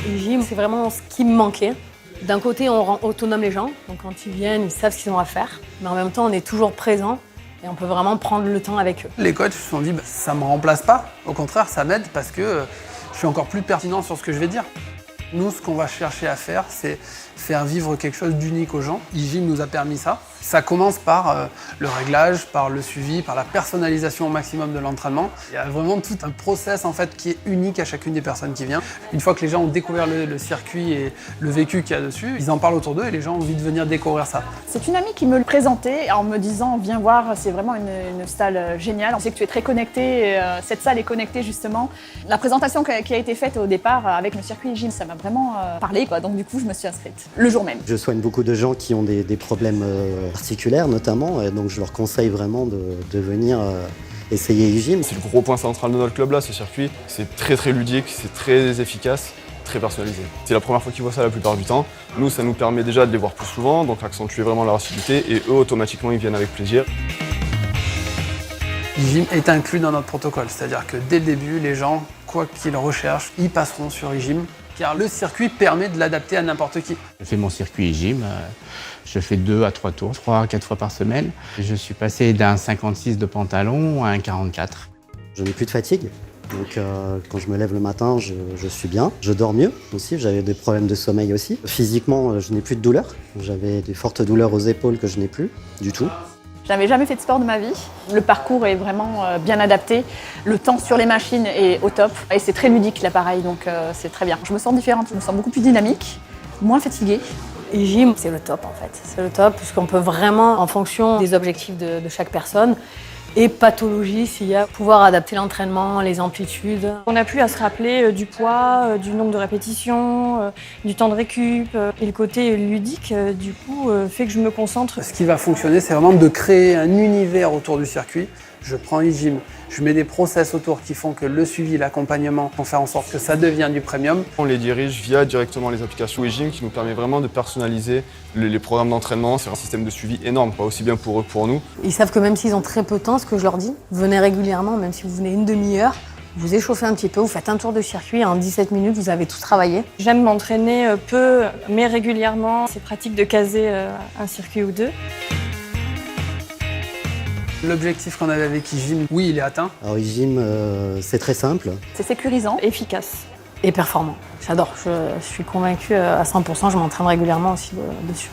Et gym, c'est vraiment ce qui me manquait. D'un côté, on rend autonome les gens, donc quand ils viennent, ils savent ce qu'ils ont à faire. Mais en même temps, on est toujours présent et on peut vraiment prendre le temps avec eux. Les coachs se sont dit, ça ne me remplace pas, au contraire, ça m'aide parce que je suis encore plus pertinent sur ce que je vais dire. Nous, ce qu'on va chercher à faire, c'est faire vivre quelque chose d'unique aux gens. eGym nous a permis ça. Ça commence par le réglage, par le suivi, par la personnalisation au maximum de l'entraînement. Il y a vraiment tout un process en fait, qui est unique à chacune des personnes qui vient. Une fois que les gens ont découvert le circuit et le vécu qu'il y a dessus, ils en parlent autour d'eux et les gens ont envie de venir découvrir ça. C'est une amie qui me le présentait en me disant « Viens voir, c'est vraiment une salle géniale. On sait que tu es très connecté, et, cette salle est connectée justement. » La présentation qui a été faite au départ avec le circuit gym, ça m'a vraiment parlé, quoi. Donc du coup, je me suis inscrite le jour même. Je soigne beaucoup de gens qui ont des problèmes articulaires notamment, et donc je leur conseille vraiment de venir essayer eGym. C'est le gros point central de notre club là, ce circuit. C'est très ludique, c'est très efficace, très personnalisé. C'est la première fois qu'ils voient ça la plupart du temps. Nous, ça nous permet déjà de les voir plus souvent, donc accentuer vraiment leur assiduité, et eux, automatiquement, ils viennent avec plaisir. eGym est inclus dans notre protocole, c'est-à-dire que dès le début, les gens, quoi qu'ils recherchent, ils passeront sur eGym, car le circuit permet de l'adapter à n'importe qui. Je fais mon circuit gym, je fais 2 à 3 tours, 3 à 4 fois par semaine. Je suis passé d'un 56 de pantalon à un 44. Je n'ai plus de fatigue, donc quand je me lève le matin, je suis bien. Je dors mieux aussi, j'avais des problèmes de sommeil aussi. Physiquement, je n'ai plus de douleurs. J'avais des fortes douleurs aux épaules que je n'ai plus du tout. Je n'avais jamais fait de sport de ma vie. Le parcours est vraiment bien adapté. Le temps sur les machines est au top. Et c'est très ludique l'appareil, donc c'est très bien. Je me sens différente, je me sens beaucoup plus dynamique, moins fatiguée. Et gym, c'est le top en fait. C'est le top puisqu'on peut vraiment, en fonction des objectifs de chaque personne, et pathologie, s'il y a, pouvoir adapter l'entraînement, les amplitudes. On n'a plus à se rappeler du poids, du nombre de répétitions, du temps de récup. Et le côté ludique, du coup, fait que je me concentre. Ce qui va fonctionner, c'est vraiment de créer un univers autour du circuit. Je prends eGym, je mets des process autour qui font que le suivi, l'accompagnement vont faire en sorte que ça devienne du premium. On les dirige via directement les applications eGym qui nous permet vraiment de personnaliser les programmes d'entraînement. C'est un système de suivi énorme, pas aussi bien pour eux que pour nous. Ils savent que même s'ils ont très peu de temps, ce que je leur dis, venez régulièrement, même si vous venez une demi-heure, vous échauffez un petit peu, vous faites un tour de circuit, en 17 minutes, vous avez tout travaillé. J'aime m'entraîner peu, mais régulièrement. C'est pratique de caser un circuit ou deux. L'objectif qu'on avait avec eGym, oui, il est atteint. Alors eGym, c'est très simple. C'est sécurisant. Efficace. Et performant. J'adore, je suis convaincue à 100%, je m'entraîne régulièrement aussi dessus.